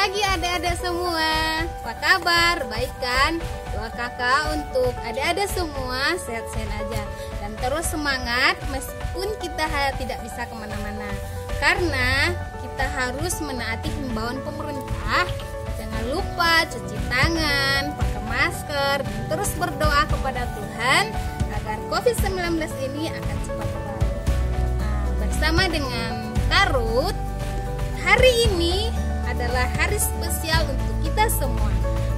pagi adik-adik semua. Apa kabar? Baik kan? Doa kakak untuk adik-adik semua sehat-sehat aja dan terus semangat meskipun kita tidak bisa kemana-mana, karena kita harus menaati himbauan pemerintah. Jangan lupa cuci tangan, pakai masker, dan terus berdoa kepada Tuhan agar COVID-19 ini akan cepat berlalu. Bersama dengan Karut, hari ini adalah hari spesial untuk kita semua,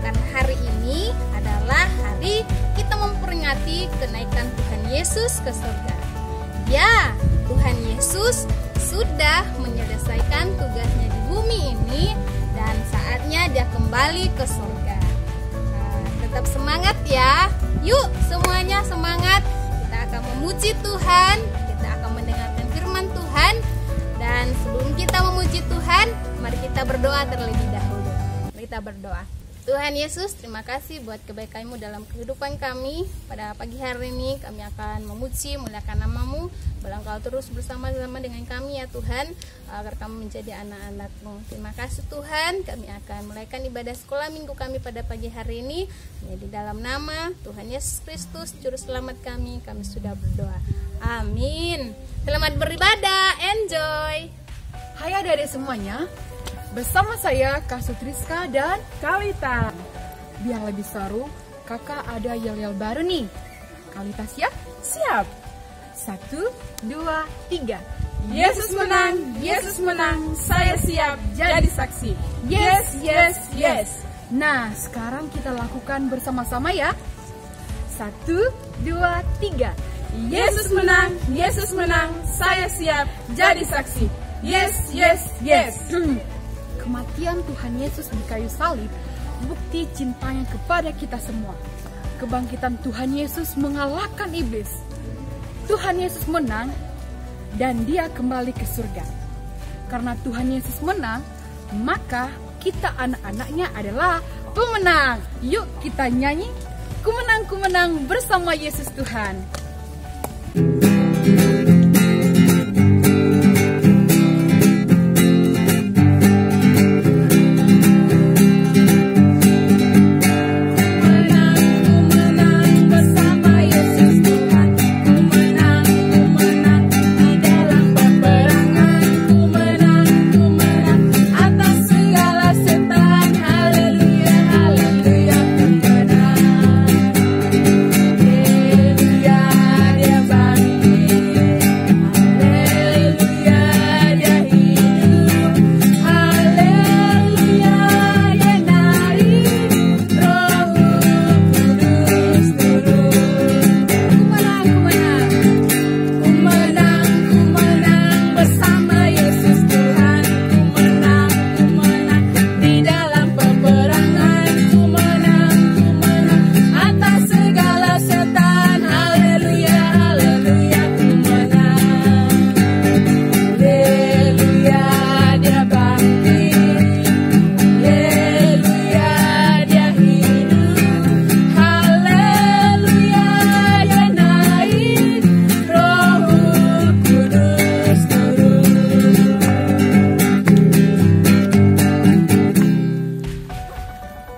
karena hari ini adalah hari kita memperingati kenaikan Tuhan Yesus ke surga. Ya, Tuhan Yesus sudah menyelesaikan tugasnya di bumi ini dan saatnya dia kembali ke surga. Tetap semangat ya. Yuk semuanya semangat. Kita akan memuji Tuhan, kita akan mendengarkan firman Tuhan. Dan sebelum kita memuji Tuhan, mari kita berdoa terlebih dahulu. Mari kita berdoa. Tuhan Yesus, terima kasih buat kebaikan-Mu dalam kehidupan kami. Pada pagi hari ini kami akan memuji, muliakan nama-Mu. Bilang Kau terus bersama-sama dengan kami ya Tuhan, agar kami menjadi anak-anak-Mu. Terima kasih Tuhan, kami akan mulaikan ibadah sekolah minggu kami pada pagi hari ini. Di dalam nama Tuhan Yesus Kristus, Juru Selamat kami sudah berdoa. Amin. Selamat beribadah, enjoy. Hai adik-adik semuanya, bersama saya Kak Sutriska dan Kalita. Biar lebih seru, kakak ada yel-yel baru nih. Kalita siap? Siap. 1, 2, 3. Yesus menang, saya siap jadi saksi. Yes, yes, yes. Nah, sekarang kita lakukan bersama-sama ya. 1, 2, 3. Yesus menang, saya siap jadi saksi. Yes, yes, yes. Kematian Tuhan Yesus di kayu salib bukti cintanya kepada kita semua. Kebangkitan Tuhan Yesus mengalahkan iblis. Tuhan Yesus menang dan dia kembali ke surga. Karena Tuhan Yesus menang, maka kita anak-anaknya adalah pemenang. Yuk kita nyanyi, ku menang bersama Yesus Tuhan.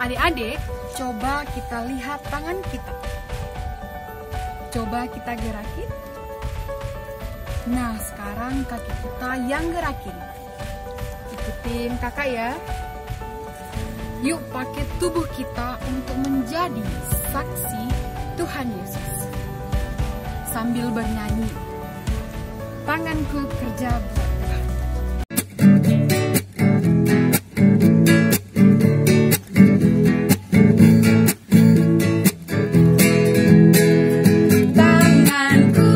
Adik-adik, coba kita lihat tangan kita. Coba kita gerakin. Nah, sekarang kaki kita yang gerakin. Ikutin kakak ya. Yuk pakai tubuh kita untuk menjadi saksi Tuhan Yesus. Sambil bernyanyi, tanganku kerja buat Tuhan. Tanganku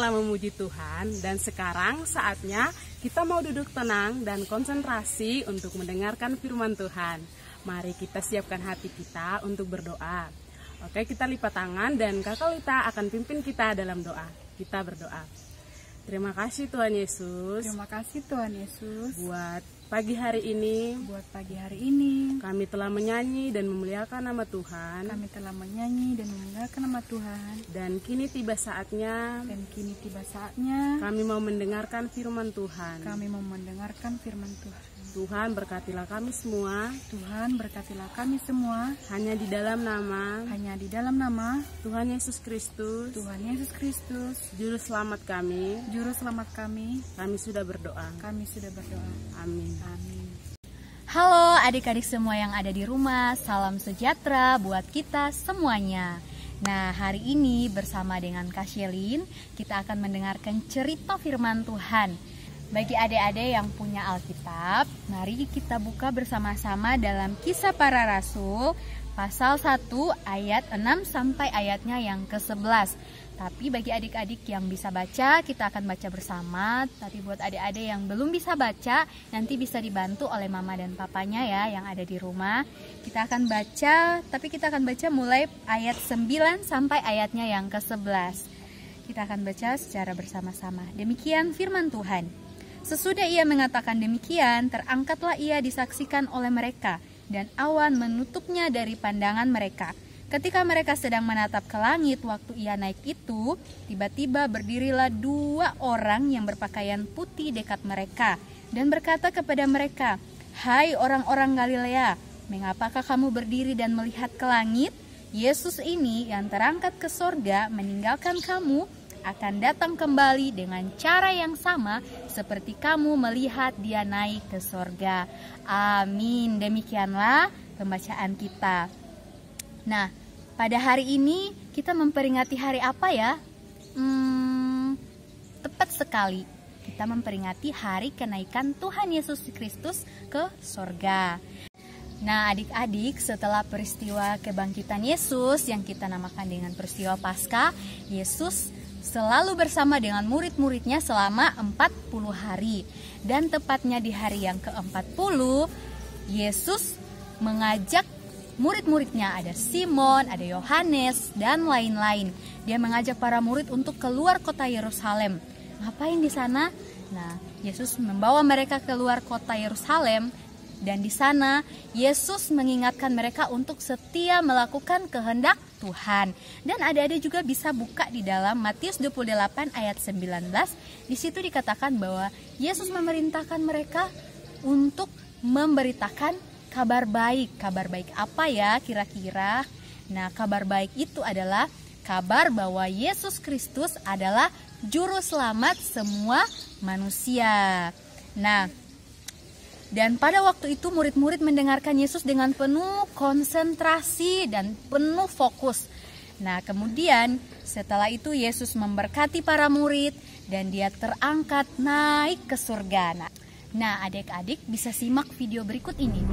telah memuji Tuhan dan sekarang saatnya kita mau duduk tenang dan konsentrasi untuk mendengarkan firman Tuhan. Mari kita siapkan hati kita untuk berdoa. Oke, kita lipat tangan dan Kakak Lita akan pimpin kita dalam doa. Kita berdoa. Terima kasih Tuhan Yesus. Terima kasih Tuhan Yesus. Buat pagi hari ini, kami telah menyanyi dan memuliakan nama Tuhan. Dan kini tiba saatnya, kami mau mendengarkan firman Tuhan. Tuhan berkatilah kami semua. Hanya di dalam nama Tuhan Yesus Kristus, Juru Selamat kami. Kami sudah berdoa. Amin. Halo adik-adik semua yang ada di rumah, salam sejahtera buat kita semuanya. Nah, hari ini bersama dengan Kak Shelin, kita akan mendengarkan cerita firman Tuhan. Bagi adik-adik yang punya Alkitab, mari kita buka bersama-sama dalam Kisah Para Rasul, pasal 1 ayat 6 sampai ayatnya yang ke-11. Tapi bagi adik-adik yang bisa baca, kita akan baca bersama. Tapi buat adik-adik yang belum bisa baca, nanti bisa dibantu oleh mama dan papanya ya yang ada di rumah. Kita akan baca, tapi kita akan baca mulai ayat 9 sampai ayatnya yang ke-11. Kita akan baca secara bersama-sama. Demikian firman Tuhan. Sesudah ia mengatakan demikian, terangkatlah ia disaksikan oleh mereka, dan awan menutupnya dari pandangan mereka. Ketika mereka sedang menatap ke langit waktu ia naik itu, tiba-tiba berdirilah 2 orang yang berpakaian putih dekat mereka, dan berkata kepada mereka, "Hai orang-orang Galilea, mengapakah kamu berdiri dan melihat ke langit? Yesus ini yang terangkat ke sorga meninggalkan kamu, akan datang kembali dengan cara yang sama seperti kamu melihat dia naik ke sorga." Amin. Demikianlah pembacaan kita. Nah, pada hari ini kita memperingati hari apa ya? Tepat sekali, kita memperingati hari kenaikan Tuhan Yesus Kristus ke sorga. Nah, adik-adik, setelah peristiwa kebangkitan Yesus yang kita namakan dengan peristiwa Paskah, Yesus selalu bersama dengan murid-muridnya selama 40 hari. Dan tepatnya di hari yang ke-40, Yesus mengajak murid-muridnya, ada Simon, ada Yohanes, dan lain-lain. Dia mengajak para murid untuk keluar kota Yerusalem. Ngapain di sana? Nah, Yesus membawa mereka keluar kota Yerusalem. Dan di sana Yesus mengingatkan mereka untuk setia melakukan kehendak Tuhan. Dan adik-adik juga bisa buka di dalam Matius 28 ayat 19. Di situ dikatakan bahwa Yesus memerintahkan mereka untuk memberitakan kabar baik. Kabar baik apa ya kira-kira? Nah, kabar baik itu adalah kabar bahwa Yesus Kristus adalah juru selamat semua manusia. Nah, dan pada waktu itu murid-murid mendengarkan Yesus dengan penuh konsentrasi dan penuh fokus. Nah, kemudian setelah itu Yesus memberkati para murid dan dia terangkat naik ke surga. Nah, adik-adik bisa simak video berikut ini.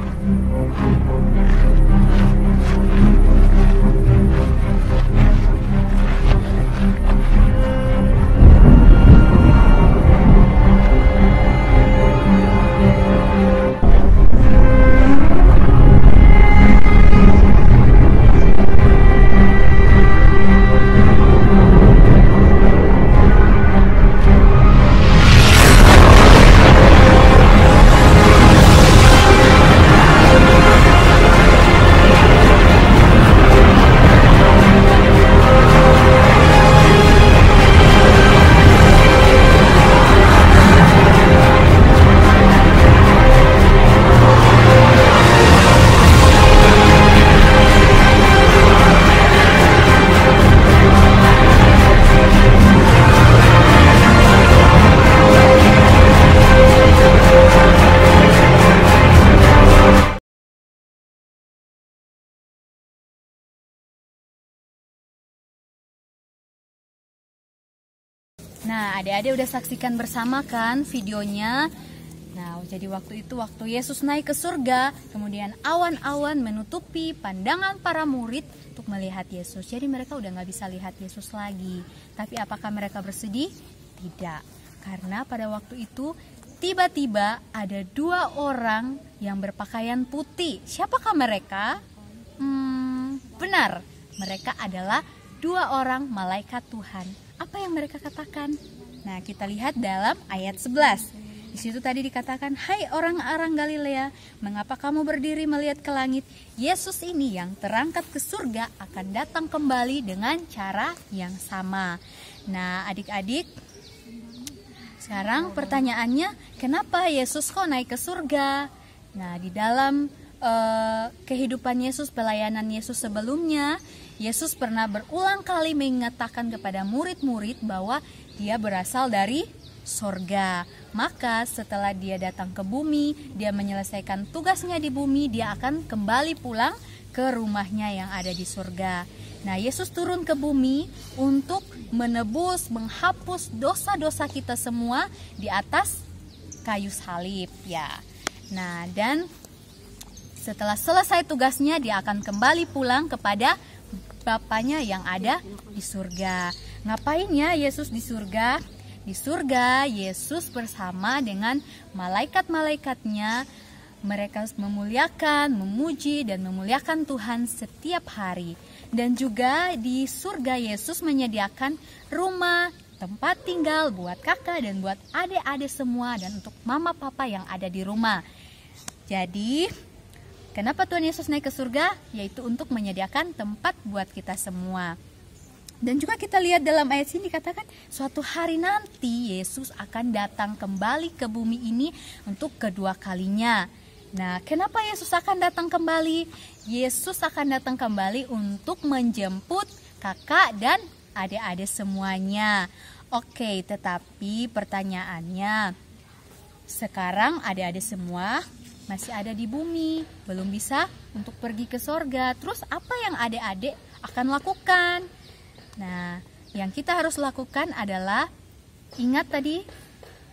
Nah, adik-adik udah saksikan bersama kan videonya. Nah, jadi waktu itu waktu Yesus naik ke surga, kemudian awan-awan menutupi pandangan para murid untuk melihat Yesus. Jadi mereka udah gak bisa lihat Yesus lagi. Tapi apakah mereka bersedih? Tidak. Karena pada waktu itu tiba-tiba ada 2 orang yang berpakaian putih. Siapakah mereka? Benar, mereka adalah 2 orang malaikat Tuhan. Apa yang mereka katakan? Nah, kita lihat dalam ayat 11. Di situ tadi dikatakan, "Hai orang-orang Galilea, mengapa kamu berdiri melihat ke langit? Yesus ini yang terangkat ke surga akan datang kembali dengan cara yang sama." Nah, adik-adik, sekarang pertanyaannya, kenapa Yesus kok naik ke surga? Nah, di dalam kehidupan Yesus, pelayanan Yesus sebelumnya, Yesus pernah berulang kali mengatakan kepada murid-murid bahwa dia berasal dari sorga. Maka setelah dia datang ke bumi, dia menyelesaikan tugasnya di bumi, dia akan kembali pulang ke rumahnya yang ada di surga. Nah, Yesus turun ke bumi untuk menebus, menghapus dosa-dosa kita semua di atas kayu salib ya. Nah, dan setelah selesai tugasnya, dia akan kembali pulang kepada Bapanya yang ada di surga. Ngapain ya Yesus di surga? Di surga, Yesus bersama dengan malaikat-malaikatnya, mereka memuliakan, memuji, dan memuliakan Tuhan setiap hari. Dan juga di surga, Yesus menyediakan rumah, tempat tinggal buat kakak dan buat adik-adik semua, dan untuk mama papa yang ada di rumah. Jadi, kenapa Tuhan Yesus naik ke surga? Yaitu untuk menyediakan tempat buat kita semua. Dan juga kita lihat dalam ayat sini dikatakan suatu hari nanti Yesus akan datang kembali ke bumi ini untuk kedua kalinya. Nah, kenapa Yesus akan datang kembali? Yesus akan datang kembali untuk menjemput kakak dan adik-adik semuanya. Oke, tetapi pertanyaannya, sekarang adik-adik semua masih ada di bumi, belum bisa untuk pergi ke sorga. Terus apa yang adik-adik akan lakukan? Nah, yang kita harus lakukan adalah ingat tadi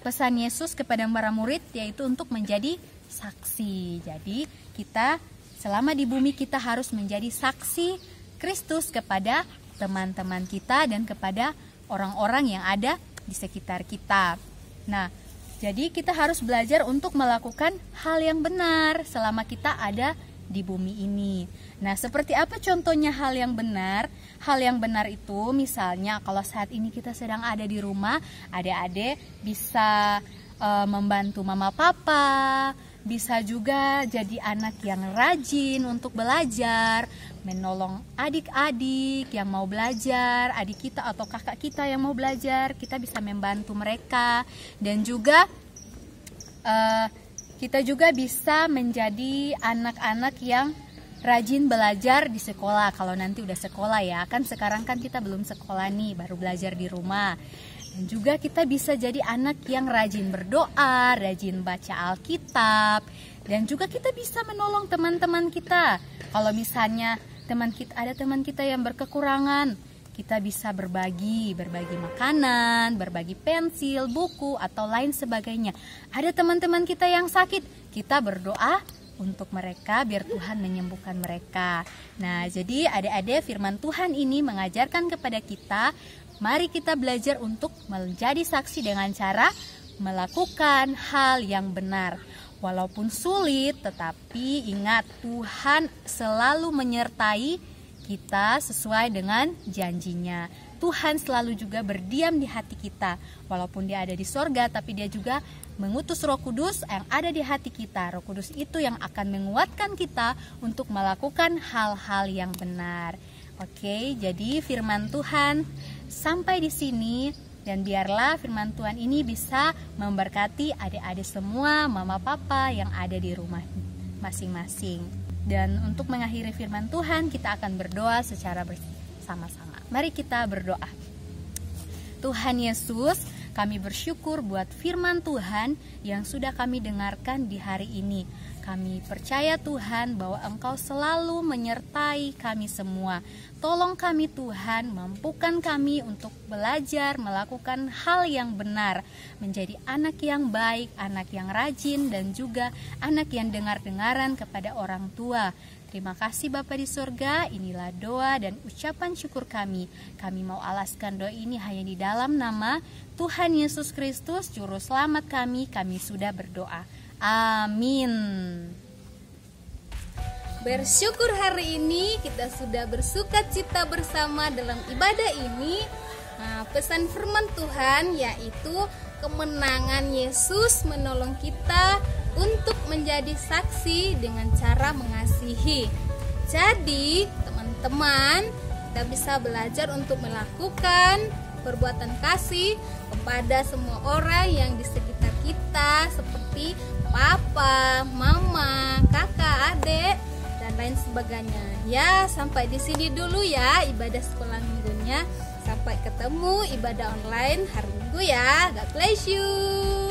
pesan Yesus kepada para murid, yaitu untuk menjadi saksi. Jadi kita selama di bumi kita harus menjadi saksi Kristus kepada teman-teman kita dan kepada orang-orang yang ada di sekitar kita. Nah, jadi kita harus belajar untuk melakukan hal yang benar selama kita ada di bumi ini. Nah, seperti apa contohnya hal yang benar? Hal yang benar itu misalnya kalau saat ini kita sedang ada di rumah, adik-adik bisa membantu mama papa, bisa juga jadi anak yang rajin untuk belajar, menolong adik-adik yang mau belajar, adik kita atau kakak kita yang mau belajar, kita bisa membantu mereka. Dan juga kita juga bisa menjadi anak-anak yang rajin belajar di sekolah. Kalau nanti udah sekolah ya, kan sekarang kan kita belum sekolah nih, baru belajar di rumah. Dan juga kita bisa jadi anak yang rajin berdoa, rajin baca Alkitab. Dan juga kita bisa menolong teman-teman kita. Kalau misalnya ada teman kita yang berkekurangan, kita bisa berbagi makanan, berbagi pensil, buku, atau lain sebagainya. Ada teman-teman kita yang sakit, kita berdoa untuk mereka biar Tuhan menyembuhkan mereka. Nah, jadi adik-adik, firman Tuhan ini mengajarkan kepada kita, mari kita belajar untuk menjadi saksi dengan cara melakukan hal yang benar. Walaupun sulit, tetapi ingat Tuhan selalu menyertai kita sesuai dengan janjinya. Tuhan selalu juga berdiam di hati kita. Walaupun dia ada di sorga, tapi dia juga mengutus Roh Kudus yang ada di hati kita. Roh Kudus itu yang akan menguatkan kita untuk melakukan hal-hal yang benar. Oke, jadi firman Tuhan sampai di sini. Dan biarlah firman Tuhan ini bisa memberkati adik-adik semua, mama papa yang ada di rumah masing-masing. Dan untuk mengakhiri firman Tuhan, kita akan berdoa secara bersama-sama. Mari kita berdoa. Tuhan Yesus, kami bersyukur buat firman Tuhan yang sudah kami dengarkan di hari ini. Kami percaya Tuhan bahwa Engkau selalu menyertai kami semua. Tolong kami Tuhan, mampukan kami untuk belajar melakukan hal yang benar, menjadi anak yang baik, anak yang rajin, dan juga anak yang dengar-dengaran kepada orang tua. Terima kasih Bapa di surga, inilah doa dan ucapan syukur kami. Kami mau alaskan doa ini hanya di dalam nama Tuhan Yesus Kristus, Juru Selamat kami sudah berdoa. Amin. Bersyukur hari ini kita sudah bersuka cita bersama dalam ibadah ini. Pesan firman Tuhan yaitu kemenangan Yesus menolong kita untuk menjadi saksi dengan cara mengasihi. Jadi teman-teman, kita bisa belajar untuk melakukan perbuatan kasih kepada semua orang yang di sekitar kita, seperti papa, mama, kakak, adik, dan lain sebagainya. Ya, sampai di sini dulu ya ibadah sekolah minggunya. Sampai ketemu ibadah online hari Minggu ya. God bless you.